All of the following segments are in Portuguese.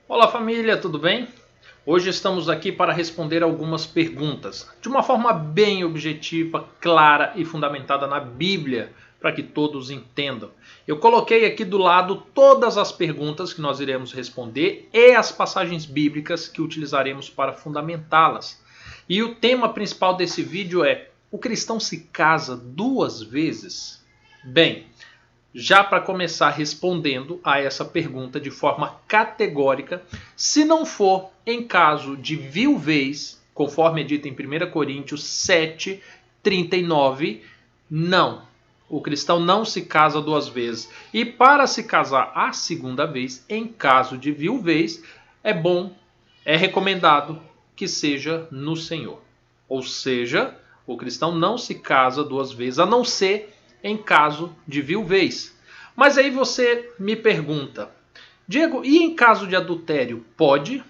Olá família, tudo bem? Hoje estamos aqui para responder algumas perguntas, de uma forma bem objetiva, clara e fundamentada na Bíblia, para que todos entendam. Eu coloquei aqui do lado todas as perguntas que nós iremos responder e as passagens bíblicas que utilizaremos para fundamentá-las. E o tema principal desse vídeo é: o cristão se casa duas vezes? Bem, já para começar respondendo a essa pergunta de forma categórica, se não for em caso de viuvez, conforme é dito em 1 Coríntios 7, 39, não. O cristão não se casa duas vezes. E para se casar a segunda vez, em caso de viuvez, é bom, é recomendado que seja no Senhor. Ou seja, o cristão não se casa duas vezes, a não ser em caso de viuvez. Mas aí você me pergunta: Diego, e em caso de adultério, pode?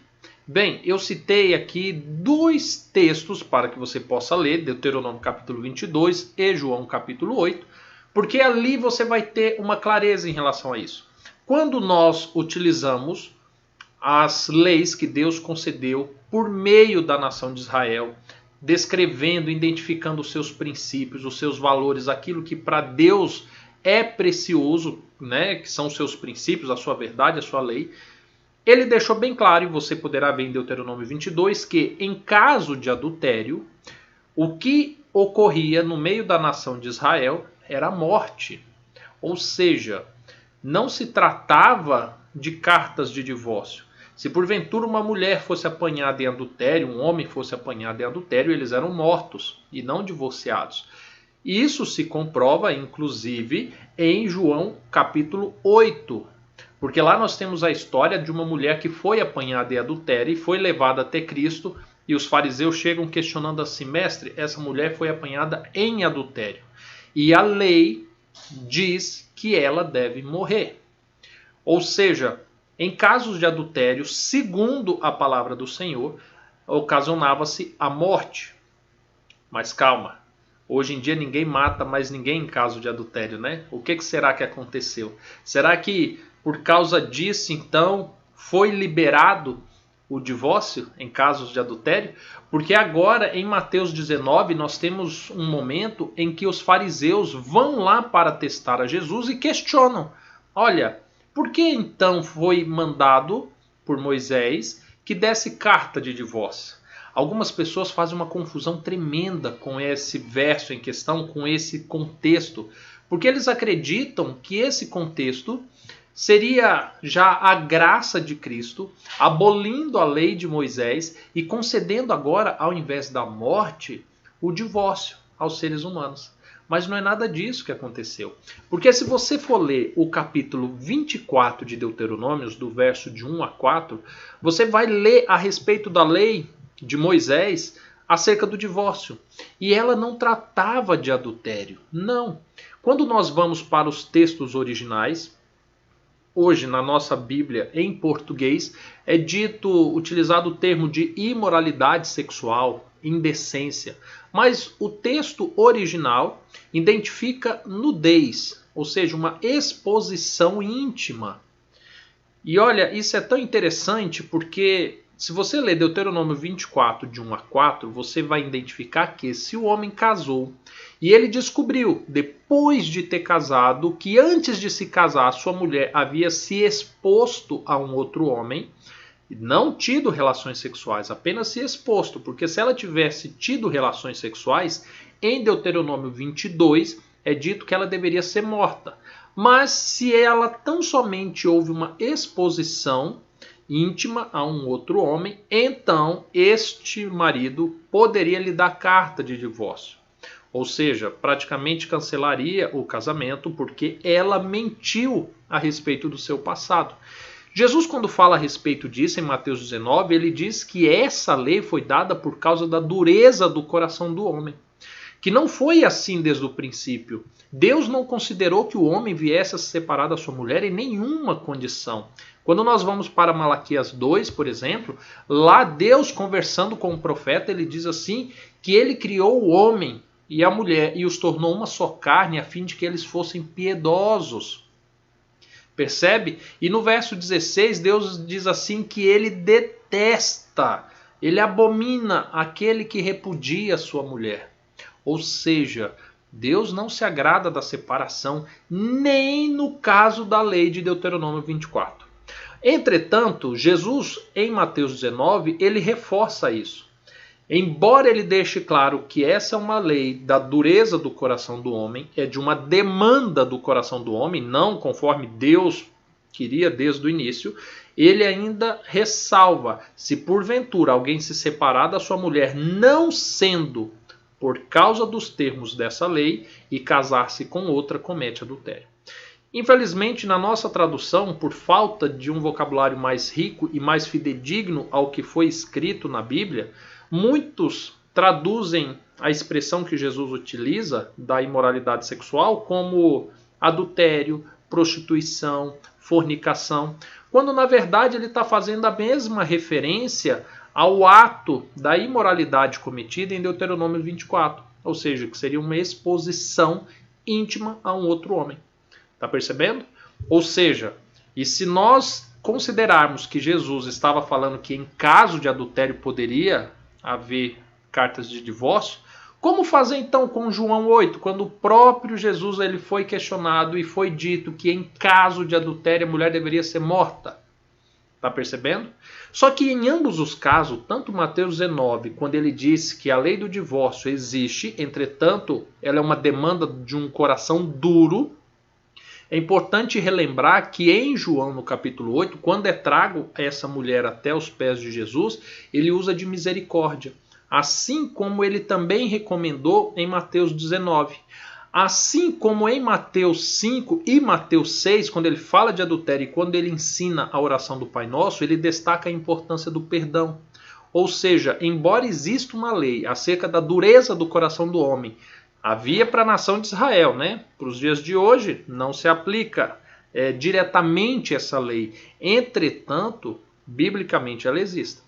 Bem, eu citei aqui dois textos para que você possa ler, Deuteronômio capítulo 22 e João capítulo 8, porque ali você vai ter uma clareza em relação a isso. Quando nós utilizamos as leis que Deus concedeu por meio da nação de Israel, descrevendo, identificando os seus princípios, os seus valores, aquilo que para Deus é precioso, né, que são os seus princípios, a sua verdade, a sua lei, ele deixou bem claro, e você poderá ver em Deuteronômio 22, que em caso de adultério, o que ocorria no meio da nação de Israel era a morte. Ou seja, não se tratava de cartas de divórcio. Se porventura uma mulher fosse apanhada em adultério, um homem fosse apanhado em adultério, eles eram mortos e não divorciados. Isso se comprova, inclusive, em João capítulo 8. Porque lá nós temos a história de uma mulher que foi apanhada em adultério e foi levada até Cristo. E os fariseus chegam questionando assim: mestre, essa mulher foi apanhada em adultério. E a lei diz que ela deve morrer. Ou seja, em casos de adultério, segundo a palavra do Senhor, ocasionava-se a morte. Mas calma, hoje em dia ninguém mata mais ninguém em caso de adultério, né? O que será que aconteceu? Será que por causa disso, então, foi liberado o divórcio em casos de adultério? Porque agora, em Mateus 19, nós temos um momento em que os fariseus vão lá para testar a Jesus e questionam: olha, por que então foi mandado por Moisés que desse carta de divórcio? Algumas pessoas fazem uma confusão tremenda com esse verso em questão, com esse contexto, porque eles acreditam que esse contexto seria já a graça de Cristo abolindo a lei de Moisés e concedendo agora, ao invés da morte, o divórcio aos seres humanos. Mas não é nada disso que aconteceu. Porque se você for ler o capítulo 24 de Deuteronômios, do verso de 1 a 4, você vai ler a respeito da lei de Moisés acerca do divórcio. E ela não tratava de adultério. Não. Quando nós vamos para os textos originais, hoje na nossa Bíblia em português, é utilizado o termo de imoralidade sexual, indecência. Mas o texto original identifica nudez, ou seja, uma exposição íntima. E olha, isso é tão interessante porque se você ler Deuteronômio 24, de 1 a 4, você vai identificar que se o homem casou e ele descobriu, depois de ter casado, que antes de se casar, sua mulher havia se exposto a um outro homem, não tido relações sexuais, apenas se exposto, porque se ela tivesse tido relações sexuais, em Deuteronômio 22 é dito que ela deveria ser morta. Mas se ela tão somente houve uma exposição íntima a um outro homem, então este marido poderia lhe dar carta de divórcio. Ou seja, praticamente cancelaria o casamento porque ela mentiu a respeito do seu passado. Jesus, quando fala a respeito disso em Mateus 19, ele diz que essa lei foi dada por causa da dureza do coração do homem. Que não foi assim desde o princípio. Deus não considerou que o homem viesse a se separar da sua mulher em nenhuma condição. Quando nós vamos para Malaquias 2, por exemplo, lá Deus conversando com o profeta, ele diz assim que ele criou o homem e a mulher e os tornou uma só carne a fim de que eles fossem piedosos. Percebe? E no verso 16, Deus diz assim que ele detesta, ele abomina aquele que repudia sua mulher. Ou seja, Deus não se agrada da separação, nem no caso da lei de Deuteronômio 24. Entretanto, Jesus, em Mateus 19, ele reforça isso. Embora ele deixe claro que essa é uma lei da dureza do coração do homem, é de uma demanda do coração do homem, não conforme Deus queria desde o início, ele ainda ressalva: se porventura alguém se separar da sua mulher, não sendo por causa dos termos dessa lei, e casar-se com outra, comete adultério. Infelizmente, na nossa tradução, por falta de um vocabulário mais rico e mais fidedigno ao que foi escrito na Bíblia, muitos traduzem a expressão que Jesus utiliza da imoralidade sexual como adultério, prostituição, fornicação, quando na verdade ele está fazendo a mesma referência ao ato da imoralidade cometida em Deuteronômio 24, ou seja, que seria uma exposição íntima a um outro homem. Está percebendo? Ou seja, e se nós considerarmos que Jesus estava falando que em caso de adultério poderia haver cartas de divórcio, como fazer então com João 8, quando o próprio Jesus ele foi questionado e foi dito que em caso de adultério a mulher deveria ser morta? Está percebendo? Só que em ambos os casos, tanto Mateus 19, quando ele diz que a lei do divórcio existe, entretanto, ela é uma demanda de um coração duro, é importante relembrar que em João, no capítulo 8, quando é trago essa mulher até os pés de Jesus, ele usa de misericórdia, assim como ele também recomendou em Mateus 19. Assim como em Mateus 5 e Mateus 6, quando ele fala de adultério e quando ele ensina a oração do Pai Nosso, ele destaca a importância do perdão. Ou seja, embora exista uma lei acerca da dureza do coração do homem, havia para a nação de Israel, né? Para os dias de hoje não se aplica diretamente essa lei. Entretanto, biblicamente ela existe.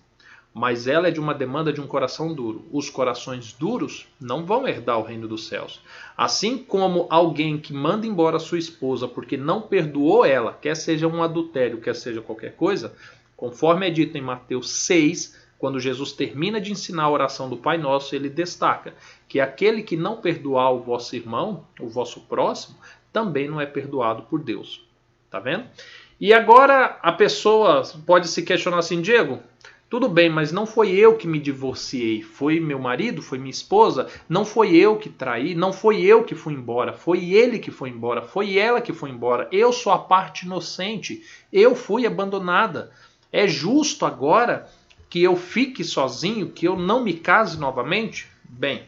Mas ela é de uma demanda de um coração duro. Os corações duros não vão herdar o reino dos céus. Assim como alguém que manda embora sua esposa porque não perdoou ela, quer seja um adultério, quer seja qualquer coisa, conforme é dito em Mateus 6, quando Jesus termina de ensinar a oração do Pai Nosso, ele destaca que aquele que não perdoar o vosso irmão, o vosso próximo, também não é perdoado por Deus. Tá vendo? E agora a pessoa pode se questionar assim: Diego, tudo bem, mas não foi eu que me divorciei, foi meu marido, foi minha esposa, não foi eu que traí, não foi eu que fui embora, foi ele que foi embora, foi ela que foi embora, eu sou a parte inocente, eu fui abandonada. É justo agora que eu fique sozinho, que eu não me case novamente? Bem,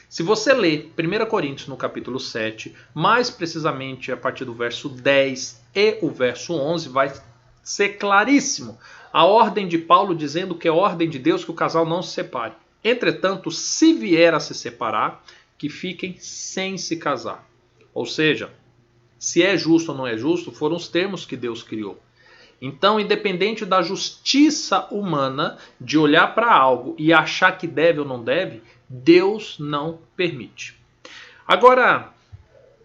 se você ler 1 Coríntios no capítulo 7, mais precisamente a partir do verso 10 e o verso 11, vai ser claríssimo a ordem de Paulo dizendo que é ordem de Deus que o casal não se separe. Entretanto, se vier a se separar, que fiquem sem se casar. Ou seja, se é justo ou não é justo, foram os termos que Deus criou. Então, independente da justiça humana de olhar para algo e achar que deve ou não deve, Deus não permite. Agora,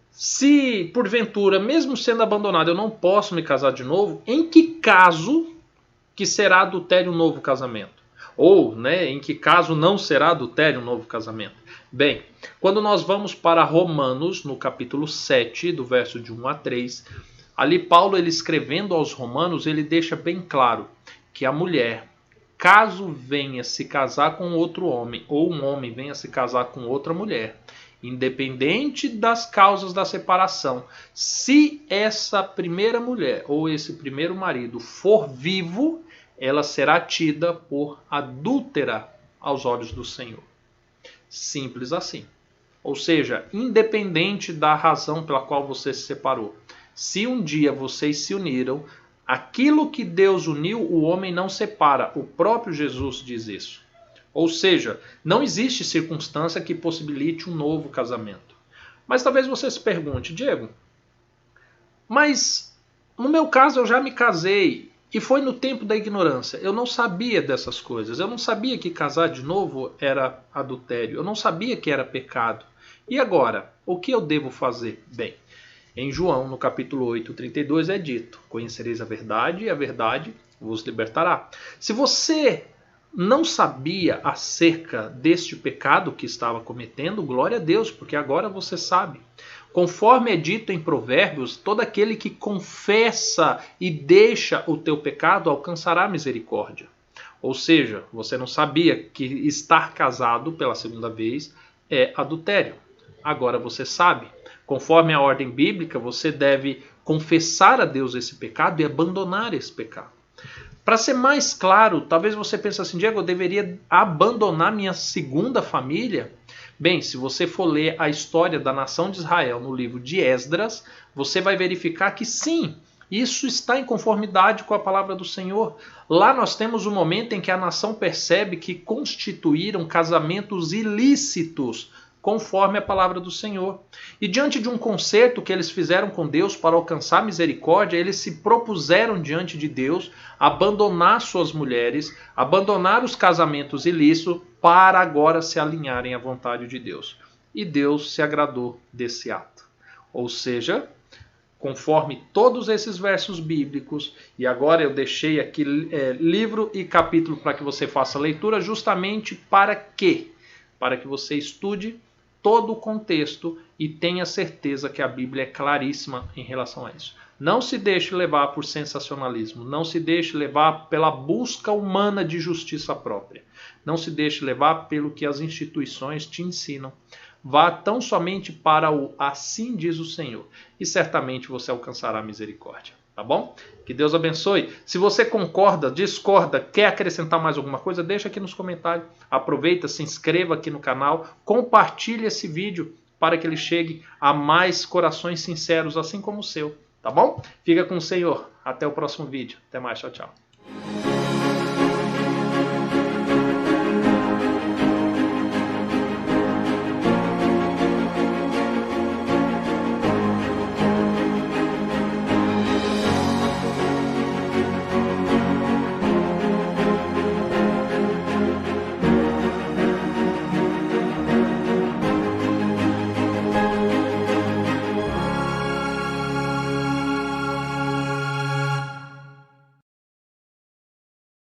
se porventura, mesmo sendo abandonado, eu não posso me casar de novo, em que caso que será adultério um novo casamento? Ou, em que caso não será adultério um novo casamento? Bem, quando nós vamos para Romanos, no capítulo 7, do verso de 1 a 3, ali Paulo, ele escrevendo aos romanos, ele deixa bem claro que a mulher, caso venha se casar com outro homem, ou um homem venha se casar com outra mulher, independente das causas da separação, se essa primeira mulher ou esse primeiro marido for vivo, ela será tida por adúltera aos olhos do Senhor. Simples assim. Ou seja, independente da razão pela qual você se separou, se um dia vocês se uniram, aquilo que Deus uniu, o homem não separa. O próprio Jesus diz isso. Ou seja, não existe circunstância que possibilite um novo casamento. Mas talvez você se pergunte: Diego, mas no meu caso eu já me casei e foi no tempo da ignorância. Eu não sabia dessas coisas. Eu não sabia que casar de novo era adultério. Eu não sabia que era pecado. E agora, o que eu devo fazer? Bem, Em João, no capítulo 8, 32, é dito: conhecereis a verdade e a verdade vos libertará. Se você não sabia acerca deste pecado que estava cometendo, glória a Deus, porque agora você sabe. Conforme é dito em Provérbios, todo aquele que confessa e deixa o teu pecado alcançará misericórdia. Ou seja, você não sabia que estar casado pela segunda vez é adultério. Agora você sabe. Conforme a ordem bíblica, você deve confessar a Deus esse pecado e abandonar esse pecado. Para ser mais claro, talvez você pense assim: Diego, eu deveria abandonar minha segunda família? Bem, se você for ler a história da nação de Israel no livro de Esdras, você vai verificar que sim, isso está em conformidade com a palavra do Senhor. Lá nós temos o momento em que a nação percebe que constituíram casamentos ilícitos, conforme a palavra do Senhor. E diante de um concerto que eles fizeram com Deus para alcançar misericórdia, eles se propuseram diante de Deus abandonar suas mulheres, abandonar os casamentos ilícitos, para agora se alinharem à vontade de Deus. E Deus se agradou desse ato. Ou seja, conforme todos esses versos bíblicos, e agora eu deixei aqui livro e capítulo para que você faça leitura, justamente para quê? Para que você estude todo o contexto e tenha certeza que a Bíblia é claríssima em relação a isso. Não se deixe levar por sensacionalismo, não se deixe levar pela busca humana de justiça própria, não se deixe levar pelo que as instituições te ensinam. Vá tão somente para o assim diz o Senhor e certamente você alcançará misericórdia. Tá bom? Que Deus abençoe. Se você concorda, discorda, quer acrescentar mais alguma coisa, deixa aqui nos comentários. Aproveita, se inscreva aqui no canal, compartilhe esse vídeo para que ele chegue a mais corações sinceros, assim como o seu. Tá bom? Fica com o Senhor. Até o próximo vídeo. Até mais. Tchau, tchau.